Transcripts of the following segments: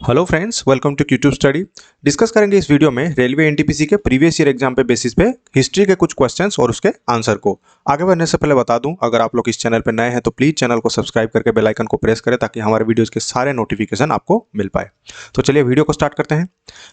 Hello friends, welcome to YouTube study. Discuss करेंगे इस video में रेलवे एनटीपीसी के प्रीवियस ईयर एग्जाम पे बेसिस पे हिस्ट्री के कुछ क्वेश्चंस और उसके आंसर को। आगे बढ़ने से पहले बता दूं, अगर आप लोग इस चैनल पर नए हैं तो प्लीज चैनल को सब्सक्राइब करके बेल आइकन को प्रेस करें ताकि हमारे वीडियोस के सारे नोटिफिकेशन आपको मिल पाए। तो चलिए वीडियो को स्टार्ट करते हैं।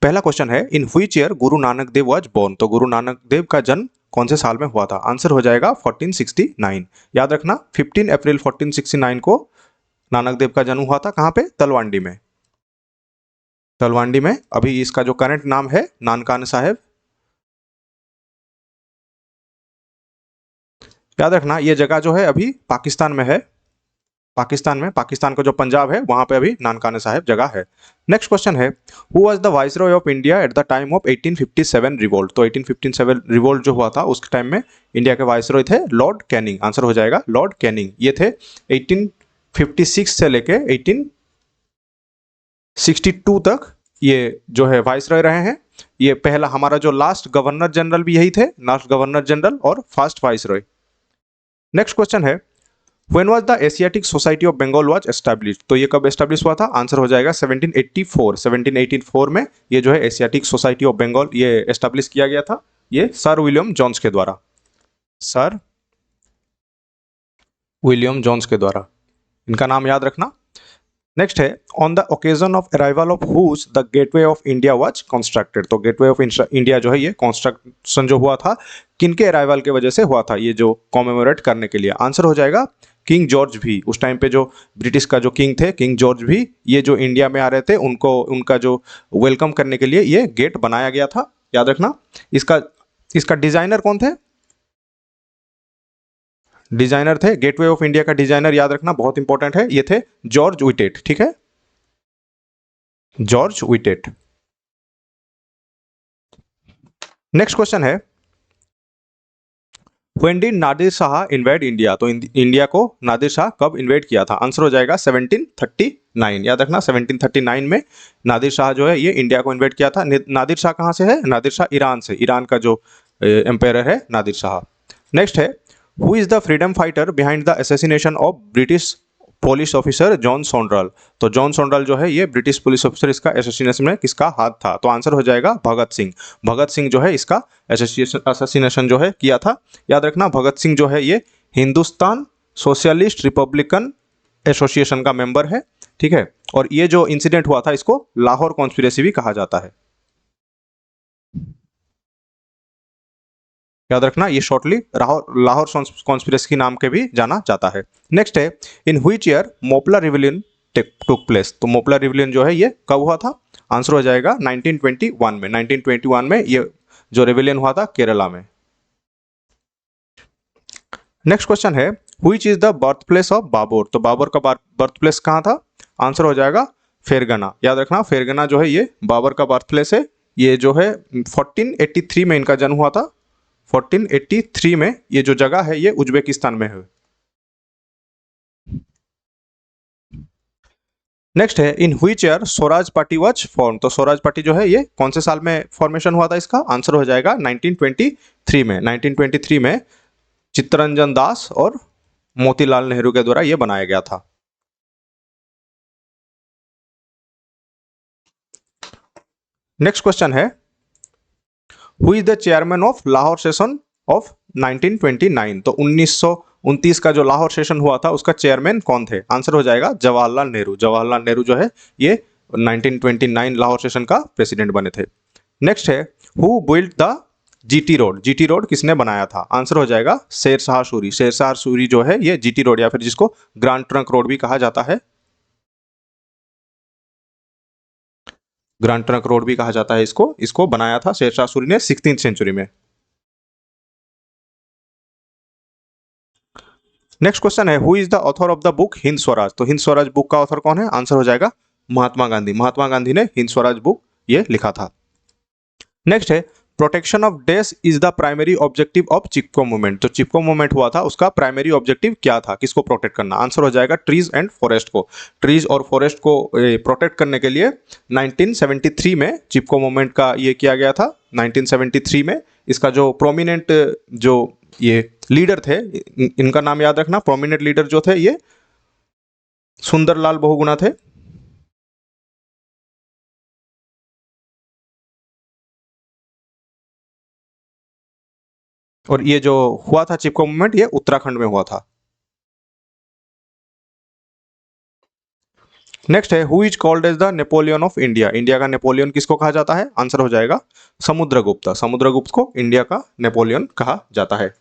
पहला क्वेश्चन है, in which year Guru Nanak Dev was born. तो गुरु नानक देव का जन्म कौन से साल में हुआ था? आंसर हो जाएगा 1469। याद रखना 15 अप्रैल 1469 को नानक देव का जन्म हुआ था। कहाँ पे? तलवंडी में। तलवंडी में। अभी इसका जो करंट नाम है नानकाना साहेब। याद रखना ये जगह जो है अभी पाकिस्तान में है। पाकिस्तान का जो पंजाब है वहां पे अभी नानकाना साहेब जगह है। नेक्स्ट क्वेश्चन है, who was the viceroy of India at the time of 1857 revolt. तो 1857 रिवोल्ट जो हुआ था उस टाइम में इंडिया के वाइसरॉय थे लॉर्ड कैनिंग। आंसर हो जाएगा लॉर्ड कैनिंग। ये थे 1856 से लेके 1862 तक ये जो है वाइसरॉय रहे हैं। ये पहला हमारा जो लास्ट गवर्नर जनरल भी यही थे, लास्ट गवर्नर जनरल और फर्स्ट वाइसरॉय। नेक्स्ट क्वेश्चन है, when was the Asiatic Society of Bengal was established. तो ये कब एस्टैब्लिश हुआ था? आंसर हो जाएगा 1784। 1784 में ये जो है एशियाटिक सोसाइटी ऑफ बंगाल ये एस्टैब्लिश किया गया था, ये सर विलियम जोन्स के द्वारा। सर विलियम जोन्स के द्वारा, इनका नाम याद रखना। नेक्स्ट है, on the occasion of arrival of whose the Gateway of India was constructed. तो गेटवे ऑफ इंडिया जो है ये कंस्ट्रक्शन जो हुआ था किनके अराइवल के वजह से हुआ था, ये जो कॉमेमोरेट करने के लिए? आंसर हो जाएगा किंग जॉर्ज भी। उस टाइम पे जो ब्रिटिश का जो किंग थे किंग जॉर्ज भी, ये जो इंडिया में आ रहे थे उनको उनका जो वेलकम करने के लिए ये गेट बनाया गया था। याद रखना। इसका इसका डिजाइनर कौन थे? डिजाइनर थे गेटवे ऑफ इंडिया का डिजाइनर, याद रखना बहुत इंपॉर्टेंट है, ये थे जॉर्ज विटेट। ठीक है, जॉर्ज विटेट। नेक्स्ट क्वेश्चन है, when did Nadir Shah invade India. तो इंडिया को नादिर शाह कब इन्वेड किया था? आंसर हो जाएगा 1739। याद रखना 1739 में नादिर शाह जो है ये इंडिया को इन्वेड किया था। नादिर शाह कहाँ से है? नादिर शाह ईरान से, ईरान का जो एम्पायर है नादिर शाह। नेक्स्ट है, who is the freedom fighter behind the assassination of British police officer John Saunders. तो जॉन सॉन्ड्रल जो है ये ब्रिटिश पुलिस ऑफिसर, इसका असैसिनेशन में किसका हाथ था? तो आंसर हो जाएगा भगत सिंह। भगत सिंह जो है इसका असैसिनेशन जो है किया था। याद रखना भगत सिंह जो है ये हिंदुस्तान सोशलिस्ट रिपब्लिकन एसोसिएशन का मेंबर है। ठीक है, और ये जो इंसिडेंट हुआ था इसको लाहौर कॉन्स्पिरेसी भी कहा जाता है। याद रखना ये शॉर्टली लाहौर कॉन्स्पिरेसी के नाम के भी जाना जाता है। नेक्स्ट है, in which year Moplah rebellion took place. तो मोपला रिविलियन जो है ये कब हुआ था? आंसर हो जाएगा 1921 में। 1921 में ये जो रिविलियन हुआ था केरला में। नेक्स्ट क्वेश्चन है, which is the birth place of Babur. तो बाबर का बर्थ प्लेस कहाँ था? आंसर हो जाएगा फेरगना। याद रखना फेरगना जो है ये बाबर का बर्थ प्लेस है। ये जो है 1483 में इनका जन्म हुआ था। 1483 में ये जो जगह है ये उज्बेकिस्तान में है। नेक्स्ट है, in which year Swaraj party was form. तो स्वराज पार्टी जो है ये कौन से साल में फॉर्मेशन हुआ था इसका? आंसर हो जाएगा 1923 में। 1923 में चित्तरंजन दास और मोतीलाल नेहरू के द्वारा ये बनाया गया था। नेक्स्ट क्वेश्चन है, who is the chairman of Lahore session of 1929। तो 1929 का जो लाहौर सेशन हुआ था उसका चेयरमैन कौन थे? आंसर हो जाएगा जवाहरलाल नेहरू। जवाहरलाल नेहरू जो है ये 1929 लाहौर सेशन का प्रेसिडेंट बने थे। नेक्स्ट है, who built the GT road. GT road किसने बनाया था? आंसर हो जाएगा शेर शाह सूरी। शेर शाह सूरी जो है ये जीटी रोड या फिर जिसको ग्रांड ट्रंक रोड भी कहा जाता है, ग्रांड ट्रंक रोड भी कहा जाता है इसको बनाया था शेर शाह सूरी ने 16th सेंचुरी में। नेक्स्ट क्वेश्चन है, who is the author of the book Hind Swaraj. तो हिंद स्वराज बुक का ऑथर कौन है? आंसर हो जाएगा महात्मा गांधी। महात्मा गांधी ने हिंद स्वराज बुक ये लिखा था। नेक्स्ट है, protection of trees is the primary objective of Chipko movement. तो चिपको मूवमेंट हुआ था उसका प्राइमरी ऑब्जेक्टिव क्या था? किसको प्रोटेक्ट करना? आंसर हो जाएगा ट्रीज एंड फॉरेस्ट को। ट्रीज और फॉरेस्ट को प्रोटेक्ट करने के लिए 1973 में चिपको मूवमेंट का ये किया गया था। 1973 में इसका जो प्रोमिनेंट जो ये लीडर थे इनका नाम याद रखना। प्रोमिनेंट लीडर जो थे ये सुंदरलाल बहुगुणा थे। और ये जो हुआ था चिपको मूवमेंट, ये उत्तराखंड में हुआ था। नेक्स्ट है, who is called as the Napoleon of India? India का नेपोलियन किसको कहा जाता है? आंसर हो जाएगा समुद्रगुप्त। समुद्रगुप्त को इंडिया का नेपोलियन कहा जाता है।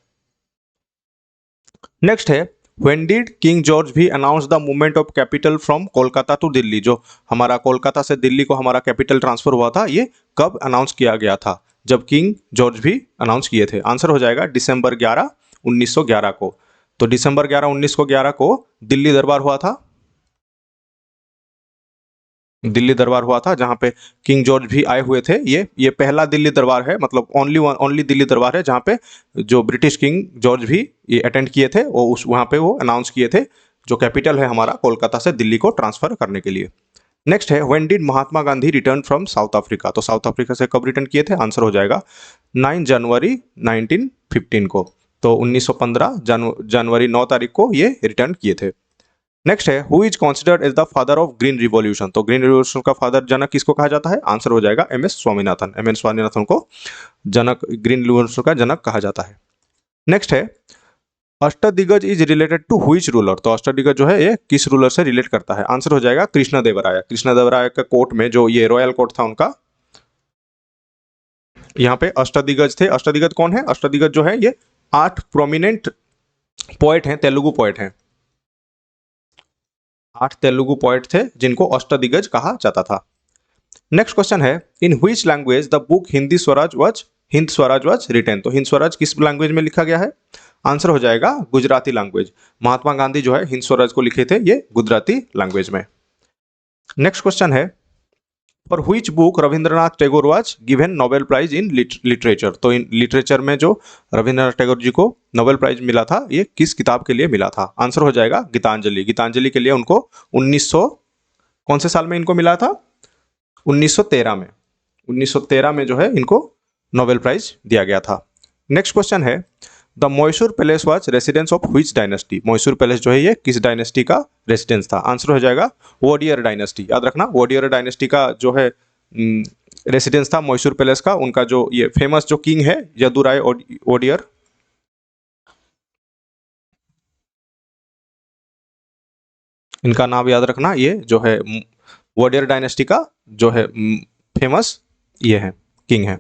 नेक्स्ट है, व्हेन डिड किंग जॉर्ज भी announce the movement of capital from Kolkata to Delhi? जो हमारा कोलकाता से दिल्ली को हमारा कैपिटल ट्रांसफर हुआ था, ये कब अनाउंस किया गया था? जब किंग जॉर्ज भी अनाउंस किए थे। आंसर हो जाएगा दिसंबर 11 1911 को। तो दिसंबर 11 1911 को दिल्ली दरबार हुआ था। दिल्ली दरबार हुआ था जहां पे किंग जॉर्ज भी आए हुए थे। ये पहला दिल्ली दरबार है, मतलब ओनली दिल्ली दरबार है जहां पे जो ब्रिटिश किंग जॉर्ज भी ये अटेंड किए थे। वो उस वहां पे वो अनाउंस किए थे जो कैपिटल है हमारा कोलकाता से दिल्ली को ट्रांसफर करने के लिए। नेक्स्ट है, when did Mahatma Gandhi return from south Africa? तो साउथ अफ्रीका से कब रिटर्न किए थे? आंसर हो जाएगा 9 जनवरी 1915 को। तो 1915 जनवरी 9 तारीख को ये रिटर्न किए थे। नेक्स्ट है, who is considered as the father of green revolution? तो ग्रीन रिवॉल्यूशन का फादर जनक किसको कहा जाता है? आंसर हो जाएगा M S Swaminathan. M S Swaminathan को जनक, ग्रीन रिवॉल्यूशन का जनक कहा जाता है। नेक्स्ट है, Ashtadiggaj is related to which ruler? तो अष्टदिग्गज जो है ये किस रूलर से रिलेट करता है? आंसर हो जाएगा कृष्णदेवराय। कृष्णदेवराय का कोर्ट में जो ये रॉयल कोर्ट था उनका, यहाँ पे अष्टदिग्गज थे। अष्टदिग्गज कौन है? अष्टदिग्गज जो है ये 8 प्रोमिनेंट पोएट हैं, तेलुगु पोएट हैं। 8 तेलुगु पोएट थे जिनको अष्टदिग्गज कहा जाता था। नेक्स्ट क्वेश्चन है, in which language the book Hind Swaraj was written? तो हिंद स्वराज किस लैंग्वेज में लिखा गया है? आंसर हो जाएगा गुजराती लैंग्वेज। महात्मा गांधी जो है हिंद स्वराज को लिखे थे ये गुजराती लैंग्वेज में। नेक्स्ट क्वेश्चन है, for which book Rabindranath Tagore was given Nobel prize in literature? तो इन लिटरेचर में जो रविंद्रनाथ टैगोर जी को नोबेल प्राइज मिला था, ये किस किताब के लिए मिला था? आंसर हो जाएगा गीतांजलि। गीतांजलि के लिए उनको 1900 कौन से साल में इनको मिला था? 1913 में। 1913 में जो है इनको नोबेल प्राइज दिया गया था। नेक्स्ट क्वेश्चन है, the Mysore palace was residence of which dynasty? Mysore palace जो है ये किस डायनेस्टी का रेसिडेंस था? आंसर हो जाएगा वोडियर डायनेस्टी। याद रखना, वोडियर डायनेस्टी का जो है रेसिडेंस था मैसूर पैलेस का। उनका जो ये फेमस जो किंग है यदुराय वोडियर, इनका नाम याद रखना। ये जो है वोडियर डायनेस्टी का जो है फेमस ये है किंग है।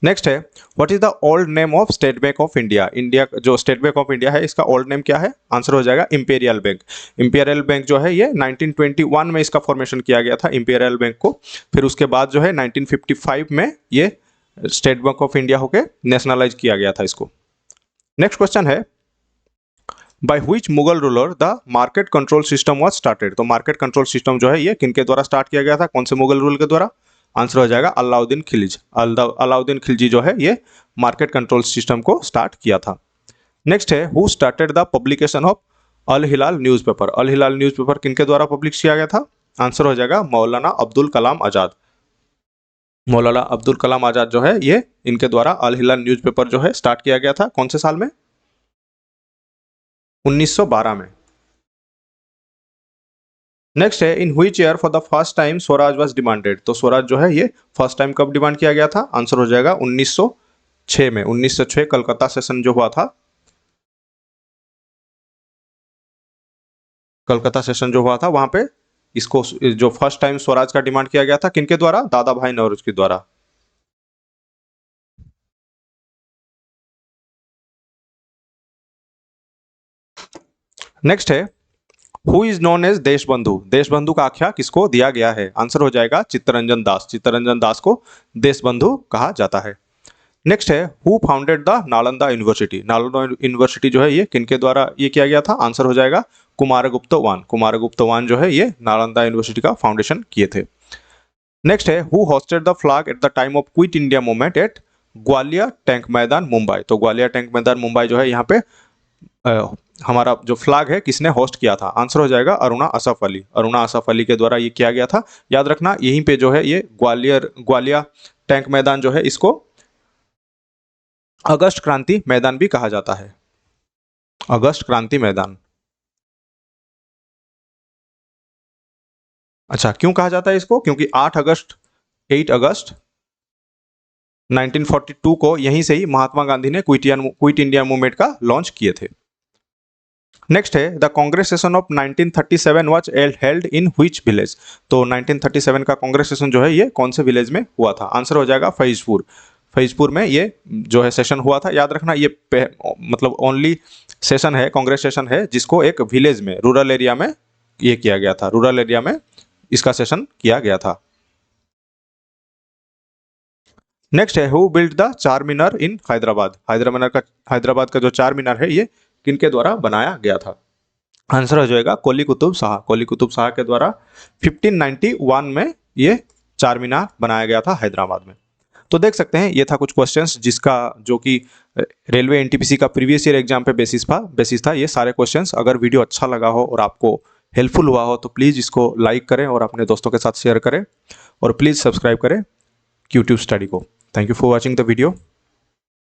नेक्स्ट है, what is the old name of state bank of India? India जो स्टेट बैंक ऑफ इंडिया है इसका ओल्ड नेम क्या है? आंसर हो जाएगा इंपीरियल बैंक। इंपीरियल बैंक जो है ये 1921 में इसका फॉर्मेशन किया गया था इंपीरियल बैंक को। फिर उसके बाद जो है 1955 में ये स्टेट बैंक ऑफ इंडिया होके नेशनलाइज किया गया था इसको। नेक्स्ट क्वेश्चन है, by which Mughal ruler the market control system was started? तो मार्केट कंट्रोल सिस्टम जो है ये किनके द्वारा स्टार्ट किया गया था? कौन से मुगल रूल के द्वारा? आंसर हो जाएगा अलाउद्दीन खिलजी। अलाउद्दीन खिलजी जो है ये मार्केट कंट्रोल सिस्टम को स्टार्ट किया था। नेक्स्ट है, who started the publication of Al Hilal newspaper? Al Hilal newspaper किनके द्वारा पब्लिश किया गया था? आंसर हो जाएगा मौलाना अब्दुल कलाम आजाद। मौलाना अब्दुल कलाम आजाद जो है ये इनके द्वारा अल हिलाल न्यूज़पेपर जो है स्टार्ट किया गया था। कौन से साल में? 1912 में। नेक्स्ट है, in which year for the first time Swaraj was demanded? तो स्वराज जो है ये फर्स्ट टाइम कब डिमांड किया गया था? आंसर हो जाएगा 1906 में। 1906 कलकत्ता सेशन जो हुआ था, कलकत्ता सेशन जो हुआ था वहां पे इसको जो फर्स्ट टाइम स्वराज का डिमांड किया गया था किनके द्वारा? दादा भाई नौरोज के द्वारा। नेक्स्ट है, who is known as Deshbandhu? Deshbandhu का आख्या किसको दिया गया है? आंसर हो जाएगा चित्तरंजन दास। चित्तरंजन दास को देशबंधु कहा जाता है। नेक्स्ट है, who founded the Nalanda university? Nalanda university जो है ये किनके द्वारा ये किया गया था? आंसर हो जाएगा कुमारगुप्त वान। कुमारगुप्त वान जो है ये नालंदा यूनिवर्सिटी का फाउंडेशन किए थे। नेक्स्ट है, who hosted the flag at the time of quit India movement at Gwalior tank मैदान मुंबई? तो ग्वालियर टैंक मैदान मुंबई जो है यहाँ पे हमारा जो फ्लैग है किसने होस्ट किया था? आंसर हो जाएगा अरुणा असफ अली। अरुणा असफ अली के द्वारा ये किया गया था। याद रखना यहीं पे जो है ये ग्वालियर टैंक मैदान जो है इसको अगस्त क्रांति मैदान भी कहा जाता है। अगस्त क्रांति मैदान। अच्छा, क्यों कहा जाता है इसको? क्योंकि 8 अगस्त 1942 को यहीं से ही महात्मा गांधी ने क्विट इंडिया मूवमेंट का लॉन्च किए थे। नेक्स्ट है the Congress session of 1937 was held in which village. तो 1937 का कांग्रेस सेशन जो है ये कौन से विलेज में हुआ था? आंसर हो जाएगा फैजपुर। फैजपुर में ये जो है सेशन हुआ था। याद रखना ये मतलब ओनली सेशन है, कांग्रेस सेशन है जिसको एक विलेज में, रूरल एरिया में ये किया गया था। रूरल एरिया में इसका सेशन किया गया था। नेक्स्ट है हु बिल्ड द चार मीनार इन हैदराबाद। हैदराबाद का जो चार मीनार है ये किनके द्वारा बनाया गया था? आंसर हो जाएगा कोली कुतुब शाह। कोली कुतुब शाह के द्वारा 1591 में ये चार मीनार बनाया गया था हैदराबाद में। तो देख सकते हैं ये था कुछ क्वेश्चंस जिसका जो कि रेलवे एनटीपीसी का प्रीवियस ईयर एग्जाम पे बेसिस था। ये सारे क्वेश्चंस अगर वीडियो अच्छा लगा हो और आपको हेल्पफुल हुआ हो तो प्लीज़ इसको लाइक करें और अपने दोस्तों के साथ शेयर करें और प्लीज़ सब्सक्राइब करें क्यूट्यूब स्टडी को। Thank you for watching the video.